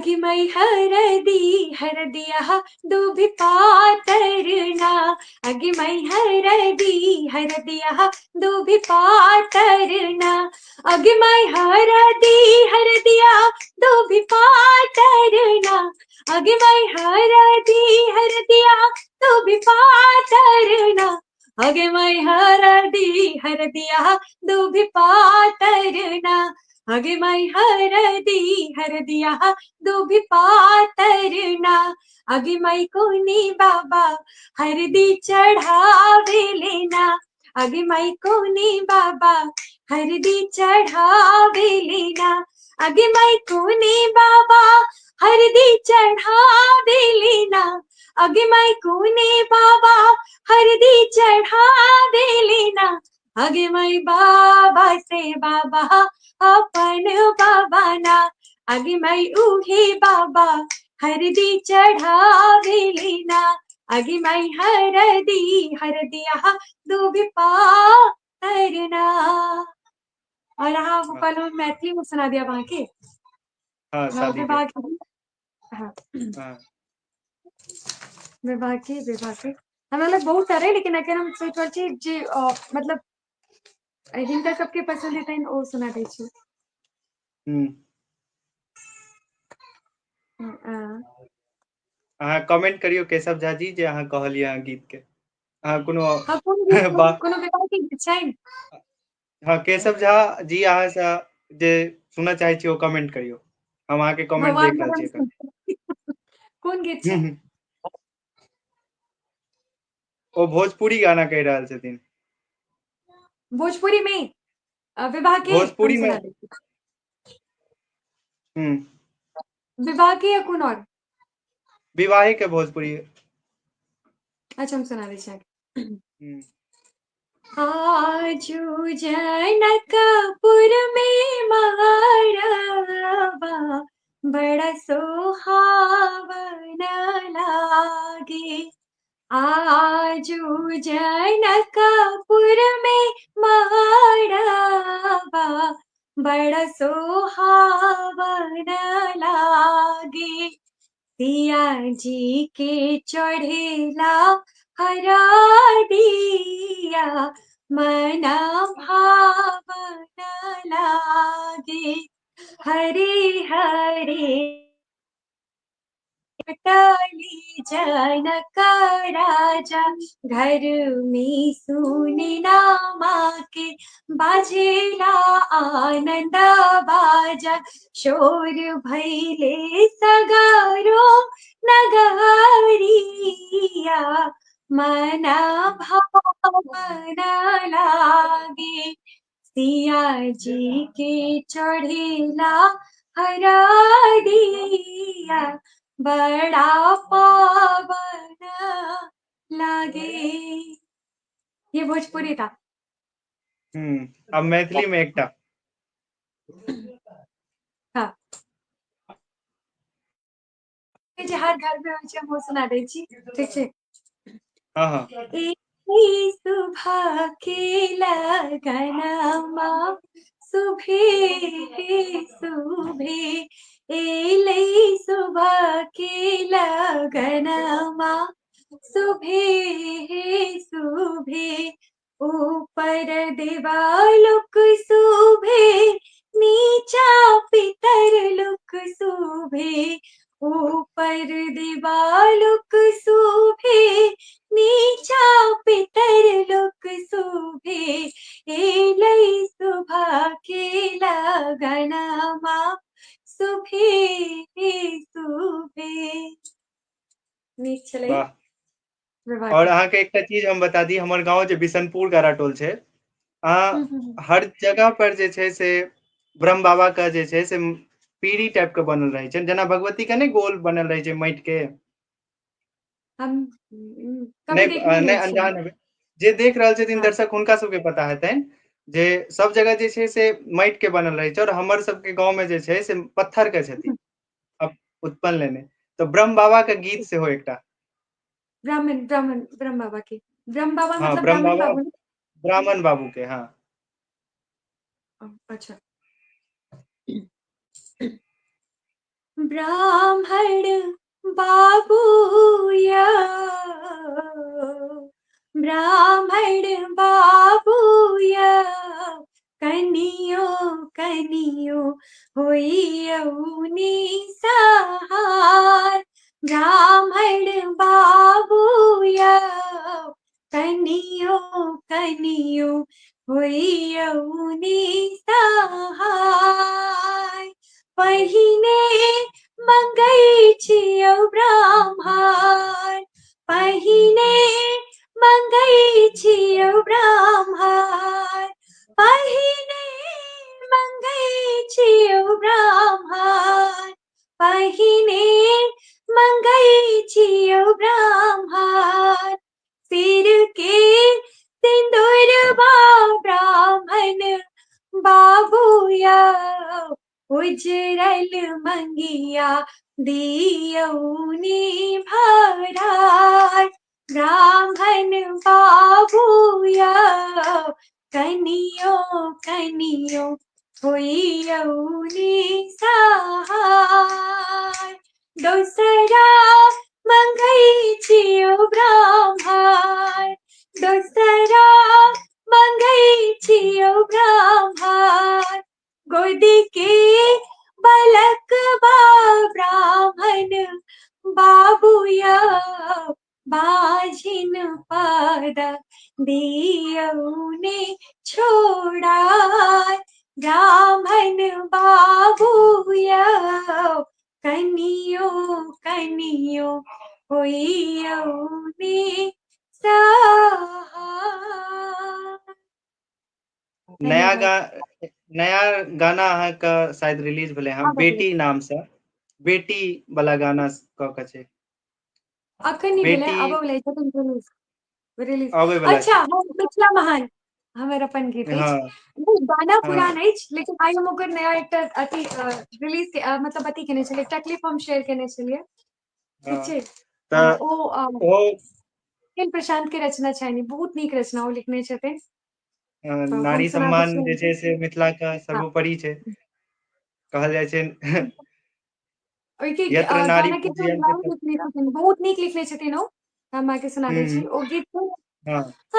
अगिमई हरदिया दुभि पातरना अगिमई हरदिया दुभि पातरना अगिमई हरदिया दुभि पातरना अगिमई हरदिया दुभि पातरना अगिमई हरदिया दुभि पातरना हगे मई हरदिया दुभि पातरना अगे मई कोनी बाबा हरदी चढ़ावे लेना अगे मई कोनी बाबा हरदी चढ़ावे लेना अगे मई कोनी बाबा हरदी चढ़ावे लेना अगे मई कोनी बाबा हरदी चढ़ावे लेना अगे मई बाबा से बाबा अपन बाबा ना अगे मई उहे बाबा हरदी चढ़ावे लेना अगे मई हरदिया दुभि पातरना। और हाँ वो कल मैथिली में सुना दिया वहां के विवाह की। हाँ विवाह के हमें मतलब बहुत सारे लेकिन अगर हम सोच रहल छी जे मतलब हिनका सबके पसंद है तहन ओ सुना दै छी। अहाँ कमेंट करियो केशव झा जी जे अहाँ कहलिए अहाँ गीत के अहाँ कोनो कोनो विवाह के गीत छनि। हाँ केशव झा जी अहाँ से जे सुनना चाहे छी ओ कमेंट करियो हम अहाँ के कमेंट देख रहल छी एखन। कोन गीत छै ओ भोजपुरी गाना कहि रहल छथिन। भोजपुरी में विवाह के भोजपुरी में विवाह के या कोन और विवाहे के भोजपुरी। अच्छा हम सुना दै छी। आजू जनकपुर में महाराबा बड़ा सुहावन लागे आजू जनकपुर में महाराबा बड़ा सुहावन लागे सिया जी के चढ़ेला हरा दिया मना भावन लागे हरे हरे टली जनक राजा घर में सुनना माँ के बाजेला आनंद बाजा शोर भैले सगारो नगरिया मना भावन लागे सिया जी के चढ़ेला हरा दिया बड़ा पावन लागे। ये भोजपुरी था। अब मैथिली में एकटा हाँ जे हर घर में होय छै हम सुना दै छी ठीक छै। हाँ सुबह के लगनमा सुभे एले सुबह के लगनमा सुभे ऊपर देवालुक सुभे नीचा पितर लुक सुभे ऊपर देवालुक सुभे नीचा पितर लुक सुभे एलै सुबह के लगनमा सुभे नीक छलै। और अहाँ के एकटा चीज हम बता दी हमर गांव जे बिशनपुर गाराटोल छै हर जगह पर जे छै से ब्रह्म बाबा का जे छै से पीढ़ी टाइप के बनल रहे छै जेना भगवती के नहीं गोल बनल रहे छै माटि के हम नहीं अनजान हेबै जे देख रहल छथिन दर्शक हुनका सबके पता हेतनि जे सब जगह जे छै से माटि के बनल रहे छै और हमर सबके गांव में जे छै से पत्थर के छथिन अब उत्पन्न लेने तो ब्रह्म बाबा के गीत सेहो एकटा ब्रह्म बाबा के ब्रह्म बाबा हाँ मतलब ब्रह्म ब्राह्मण बाबा बाबू ब्राह्मण बाबू के हाँ अच्छा ब्राह्मण बाबू या ब्राह्मण बाबू या कनियो कनियो होइयौनी सहार ब्राह्मण बाबू या कनियो कनियो होइयौनी सहाय पहिने मंगै छियौ ब्राह्मण पहिने मंगै छियौ ब्राह्मण पहिने मंगै छियौ ब्राह्मण पहिने मंगै छियौ ब्राह्मण सिर के सिंदूर ब्राह्मण बाबूया उजरल मंगिया दियौनी भरार ब्राह्मण बाबूया कनियो कनियो होइयौनी सहाय दोसरा मंगै छियौ ब्राह्मण दोसरा मंगै छियौ ब्राह्मण गोदी के बलक ब्राह्मण बाबूया बाजिन पद दियौने छोड़ा ब्राह्मण बाबूया कनियो कनियो होइयौने नया गाना अहाँके शायद रिलीज भेलै हँ बेटी नाम से बेटी वाला गाना क के छै अखन नहीं भेलै आबो वाला छै रिलीज आबै वाला अच्छा हम मिथिला महान हमर अपन गीत अछि गाना पुरान अछि लेकिन आइ हम ओकर नया एकटा अथी रिलीज मतलब अथी केने छलियै एकटा क्लिप हम शेयर केने छलियै ठीक छै ओ प्रशांत के रचना छै बहुत नीक रचना ओ लिखने छथिन नारी सम्मान जे छै से मिथिला के सर्वोपरि छै कहल जाइ छै यत्र नारी बहुत नीक लिखने छथिन ओ हम अहाँके सुना दै छी ओ गीत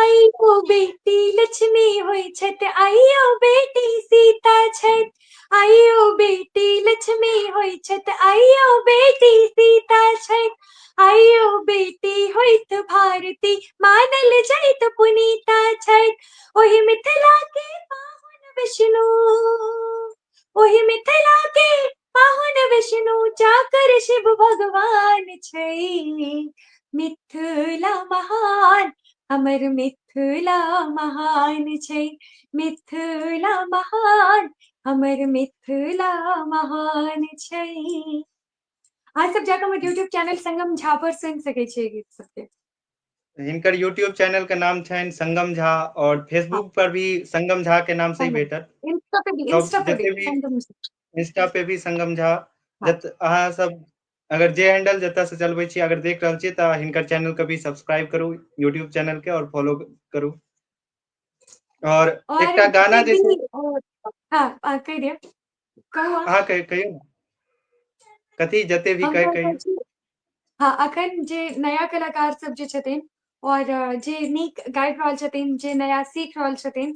आइयो बेटी लक्ष्मी होइ छथि आइयो बेटी सीता छथि आइयो बेटी लक्ष्मी होइ छथि आइयो बेटी सीता छथि आइयो बेटी होइत भारती मानल जाइत पुनीता छथि ओहि मिथिला के पाहुन विष्णु ओहि मिथिला के पाहुन विष्णु चाकर शिव भगवान छै मिथिला महान हमर मिथिला महान छै मिथिला महान हमर मिथिला महान छै अहाँ सब जाकर हमर यूट्यूब चैनल संगम झा पर सुनि सकै छियै गीत सबके हिनकर यूट्यूब चैनल के नाम छनि संगम झा और फेसबुक पर भी संगम झा के नाम से ही भेटत इंस्टा पे भी संगम झा अहाँ सब अगर जे हैंडल जतऽ से चलबै छी अगर देख रहल छियै तऽ हिनकर चैनल के भी सब्सक्राइब करू यूट्यूब चैनल के और फॉलो करू और एकटा गाना जे छै हां कहि दियौ अहाँ कहियौ कथी जते भी कहियौ हाँ अखन जे नया कलाकार सब जे छथिन और जे नीक गाबि रहल छथिन जे नया सीख रहल छथिन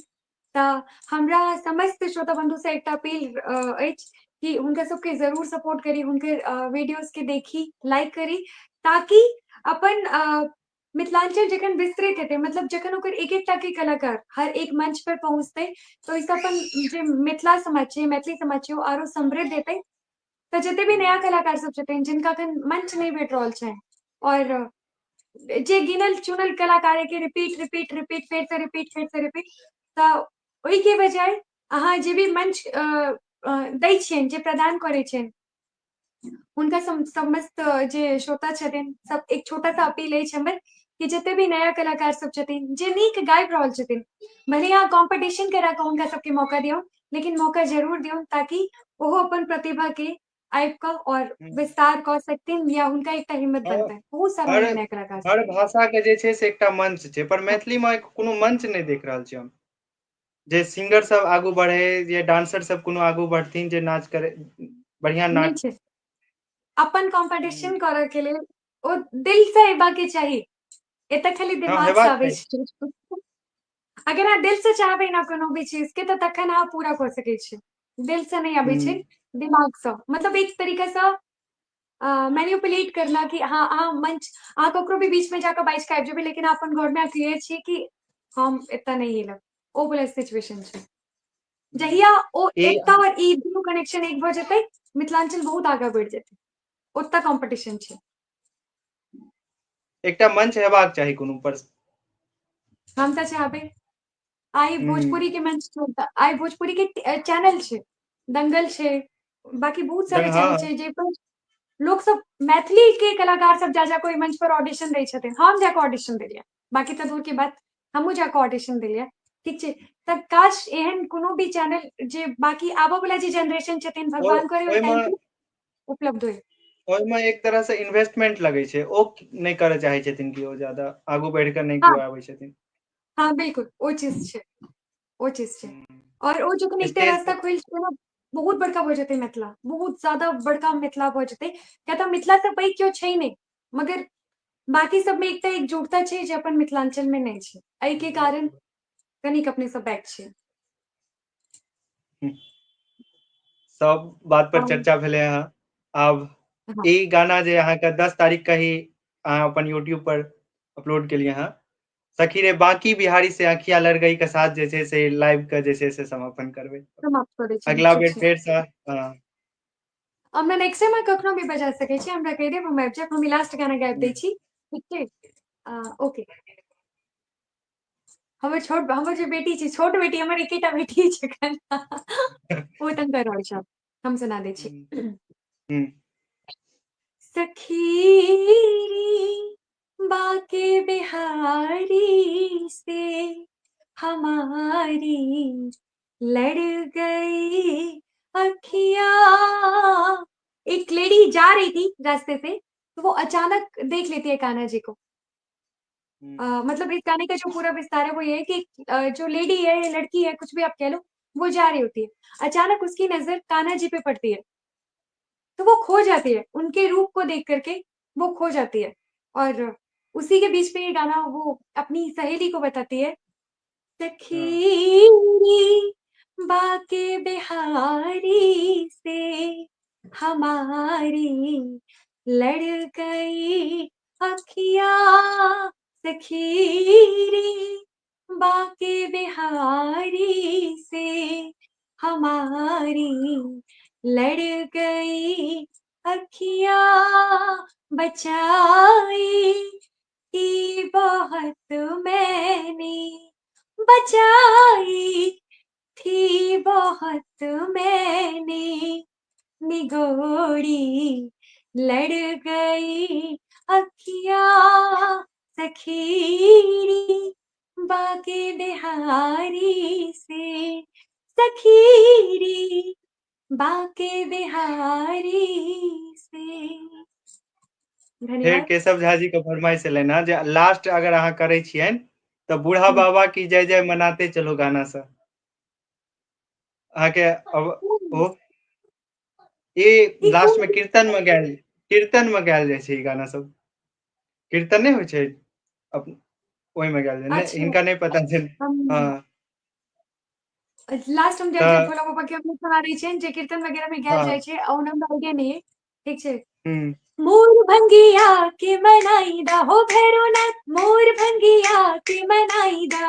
तऽ हमरा समस्त श्रोता बंधु से एकटा अपील अछि कि हुनका सबके जरूर सपोर्ट करी हुनकर वीडियोज के देखी लाइक करी ताकि अपन मिथिलांचल जखन विस्तृत हेतै मतलब जखन ओकर एक एकटा के कलाकार हर एक मंच पर पहुंचतै तो ओहिसँ अपन जे मिथिला समाज छै मैथिली समाज छै ओ आरो समृद्ध हेतै तऽ जते भी नया कलाकार सब छथिन जिनका अखन मंच नहीं भेट रहल छै और जे गिनल चुनल कलाकार के रिपीट रिपीट रिपीट फेर से रिपीट तऽ ओहि के बजाय अहाँ जे भी मंच दै छियनि जे प्रदान करै छियनि हुनका समस्त जे श्रोता छथिन सब एक छोटा सा अपील अछि हमर कि जते भी नया कलाकार सब छथिन जे नीक गाबि रहल छथिन भले अहाँ कॉम्पिटिशन करा कऽ हुनका सबके मौका दियौ लेकिन मौका जरूर दियौ ताकि ओहो अपन प्रतिभा के आबि कऽ और विस्तार कऽ सकथिन या हुनका एकटा हिम्मत बनतै बहुत सारा नया कलाकार हर भाषा के जे छै से एकटा मंच छै पर मैथिली में कोनो मंच नहीं देख रहल छी हम जे सिंगर सब आगू बढ़े जे डांसर सब कोनो आगू बढ़थिन जे नाच करे बढ़िया नाच अपन कंपटीशन करऽ के लेल ओ दिल से हेबा के चाही, एतऽ खाली हाँ दिमाग से हेबाक आबै चाही। छै। अगर अहाँ दिल से चाहबै ना कोनो भी चीज के तऽ तखन अहाँ पूरा कऽ सकै छी। दिल से नहीं आबै छै, दिमाग से, मतलब एक तरीका से मैनिपुलेट करना कि हाँ अहाँ मंच अहाँ ककरो भी बीच में जाके बाजि के आबि जेबै, लेकिन अहाँ अपन घर में क्लियर छियै कि हम एतऽ नहीं एलहुँ, ओ वाला सिचुएशन छै। जहिया ओ ई एतऽ और ई दुनू कनेक्शन एक भऽ जेतै, मिथिलांचल बहुत आगाँ बढ़ि जेतै, ओतऽ कॉम्पिटिशन छै। एकटा मंच हेबाक चाही कोनो पर। हम तऽ चाहबै आइ हम्म, भोजपुरी के मंच छै, तऽ आइ भोजपुरी के चैनल छै, दंगल छै, बाकी बहुत सारा चैनल हाँ छै जे पर लोग सब मैथिली के कलाकार सब जा कोई मंच पर ऑडिशन दै छथिन, हम जाके ऑडिशन देलियै, बाकी तऽ दूर के बात, हमहूँ जाके ऑडिशन देलियै, ठीक छै। तऽ काश एहन कोनो भी चैनल जे बाकी आबऽ वाला जे जनरेशन छथिन, भगवान करे ओइ ओहिमे टाइम पे उपलब्ध होय। ओहिमे एक तरह से इन्वेस्टमेंट लगै छै, ओ नहीं करऽ चाहे छथिन कि ओ ज्यादा आगू बढ़ि कऽ नहीं हाँ केओ आबै छथिन। हाँ बिल्कुल ओ चीज छै, ओ चीज छै। और ओ जखन एकटा स्टेज रास्ता खोलि जेतै ना, बहुत बड़का भऽ जेतै मिथिला, बहुत ज्यादा बड़का मिथिला भऽ जेतै, किया तऽ मिथिला से पैघ केओ छै नहीं, मगर बाकी सब में एकटा एकजुटता छै जे अपन मिथिलांचल में नहीं छै, एहि के कारण कनिक अपने सब बैक छै। सब बात पर और चर्चा भेलै हँ। आब हाँ ई गाना जे अहाँके 10 तारीख के ही अहाँ अपन यूट्यूब पर अपलोड केलियै हँ, सखी रे बाकी बिहारी से अखिया लड़ गई के साथ जे छै से लाइव के जे छै से समापन करबै। समाप्त करै छी, अगला ठीक बेर छै। फेरसँ हाँ हमरा नेक्स्ट टाइम अहाँ कखनो भी बजा सकै छी, हमरा कहि देब, हम आबि जायब, हम ई लास्ट गाना गाबि दै छी, ठीक छै। ओके। हमर जे बेटी छै, छोट बेटी, हमर एकेटा बेटी छै एखन, ओ तंग कर रहल छै, हम सुना दै छी। सखी रे बाके बिहारी से हमारी लड़ गई अखियां। एक लेडी जा रही थी रास्ते से, तो वो अचानक देख लेती है कान्हा जी को। मतलब इस गाने का जो पूरा विस्तार है वो ये है कि जो लेडी है, लड़की है, कुछ भी आप कह लो, वो जा रही होती है, अचानक उसकी नजर कान्हा जी पे पड़ती है, तो वो खो जाती है, उनके रूप को देख करके वो खो जाती है। और उसी के बीच में ये गाना वो अपनी सहेली को बताती है, सखी बाके बिहारी से हमारी लड़ गई अखियां। सखी रे बाके बिहारी से हमारी लड़ गई अखियां। बचाई थी बहुत मैंने, बचाई थी बहुत मैंने, निगोड़ी लड़ गई अखियां। सखीरी बाके बिहारी से, सखीरी बाके बिहारी से। फेर धन्यवाद। केशव झा जी के फरमाइश एलनि हँ जे लास्ट अगर अहाँ करै छियनि तऽ बूढ़ा बाबा की जय जय मनाते चलो गाना से अहाँके अब ओ ई ई लास्ट में कोन कीर्तन में गायल जाइ छै ई गाना सब। कीर्तन नहीं होइ छै ओहिमे गायल जाइ ने, अच्छा हिनका नहीं पता छै। हाँ लास्ट हम जाइ छै तऽ भोला बाबा के हम सुना दै छियनि, जे कीर्तन वगैरह में गायल हाँ जाइ छै, और नाम आइडिया नहीं है, ठीक छै। हम्म मोर भंगिया के मनाईदा हो भैरवनाथ, मोर भंगिया के मनाईदा,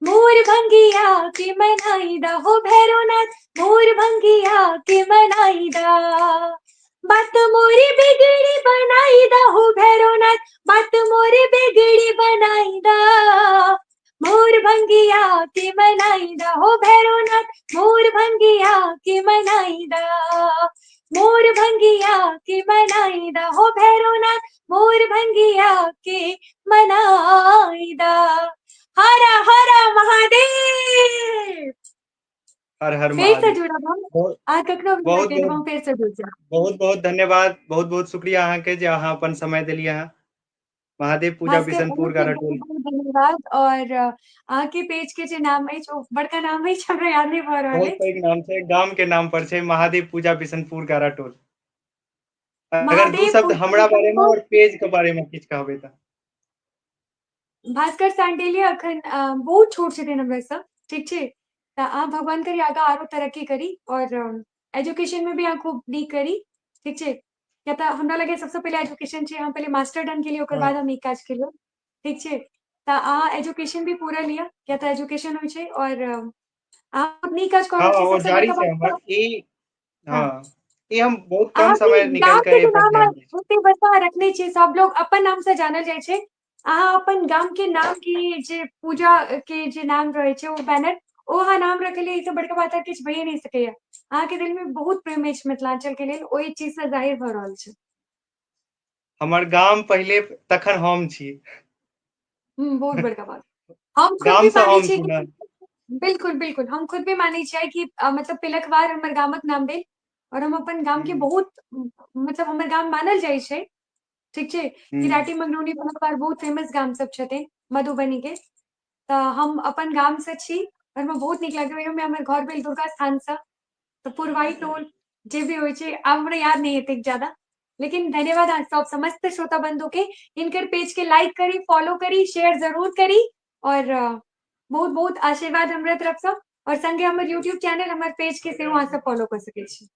मोर भंगिया के मनाईदा हो भैरवनाथ, मोर भंगिया के मनाईदा। बात मोरी बिगड़ी बनाईदा हो भैरवनाथ, बात मोरी बिगड़ी बनाईदा। मोर भंगिया के मनाईदा हो भैरवनाथ, मोर भंगिया के मनाईदा, मोर भंगिया के मनाईदा हो भैरवनाथ, मोर भंगिया के मनाईदा। हरा हरा महादेव। हर हर फिर से महादेव। जुड़ब हम, बहुत आ कखनो भी बहुत कहि देब, बहुत हम फिर से जुड़ जायब। बहुत बहुत धन्यवाद, बहुत बहुत शुक्रिया अहाँ के जे अहाँ अपन समय देलियै अहाँ। महादेव पूजा खासकर बिशनपुर अहाँके बहुत गाराटोल। बहुत धन्यवाद। और अहाँके पेज के जे नाम अछि ओ बड़का नाम अछि, हमरा याद नहीं भऽ रहल बहुत अछि। पैघ नाम छै, गाम के नाम पर छै, महादेव पूजा बिशनपुर गाराटोल। अगर दू महादेव शब्द हमरा बारे में पुरकायस्थ और पेज के बारे में किछु कहबै त भास्कर सांडेलिया अखन बहुत छोट छथिन हमरासँ, ठीक छै। तऽ अहाँ भगवान करी आगाँ आरो तरक्की करी और एजुकेशन में भी अहाँ खूब नीक करी, ठीक छै। किया तऽ हमरा लगे सबसँ पहिले एजुकेशन छै, हम पहिले मास्टर डन केलियै ओकर बाद हम ई काज केलियै, ठीक छै। तऽ अहाँ एजुकेशन भी पूरा लिअ, किया तऽ एजुकेशन होइ छै और अहाँ नीक काज कऽ हाँ रहल छी, वो सबसँ जारी बड़का छै हमर बात। ई हाँ, हाँ ई हम बहुत कम अहाँके समय निकालि गाम कऽ के एहि जे पर नाम ध्यान दै छी। ओते बड़का रखने छियै, सब लोग अपन नाम से जानल जाइ छै। अहाँ अपन गाम के नाम के जे पूजा के जे नाम रहे छै, ओ बैनर ओ अहाँ नाम रखलियै, ई से बड़का बात और किछु भइए नहि सकैया। अहाँके दिल में बहुत प्रेम अछि मिथिलांचल के लेल, ओहि चीज से जाहिर भऽ रहल छै। हमर गाम पहिले तखन हम छी। बहुत बड़का बात। हम खुद भी गाम से मानै हम छियै छी ने। कि बिल्कुल बिल्कुल हम खुद भी मानै छियै कि मतलब तिलकवार हमर गामक नाम भेल और हम अपन गाम के हम्म, बहुत मतलब हमर गाम मानल जाइ छै, ठीक छै। हम्म। किराटी मंगरौनी तिलकवार बहुत फेमस गाम सब छथिन मधुबनी के। तऽ हम अपन गाम से छी और हमरा बहुत नीक लागैए। ओहिमे हमर घर भेल दुर्गा स्थान से, तऽ पुरवाई टोल जे भी होइ छै, आब हमरा याद नहीं एतेक ज्यादा। लेकिन धन्यवाद अहाँ सब समस्त श्रोता बंधु के। इनकर पेज के लाइक करी, फॉलो करी, शेयर जरूर करी और बहुत बहुत आशीर्वाद हमरा तरफ से। और संगे हमर यूट्यूब चैनल हमर पेज के सेहो अहाँ सब फॉलो कर सकै छी।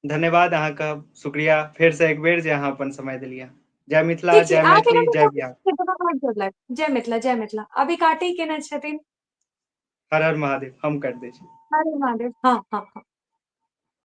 धन्यवाद अहाँके, शुक्रिया फेर से एक बेर जे अहाँ अपन समय देलियै। जय मिथिला, ठीक छै, जय अहाँके मैथिली, जय बिहार। नंबर जय मिथिला, जय मिथिला। अभी काटे केना छथिन? हर हर महादेव, हम कर दै छी। हरे महादेव। हाँ हाँ हाँ।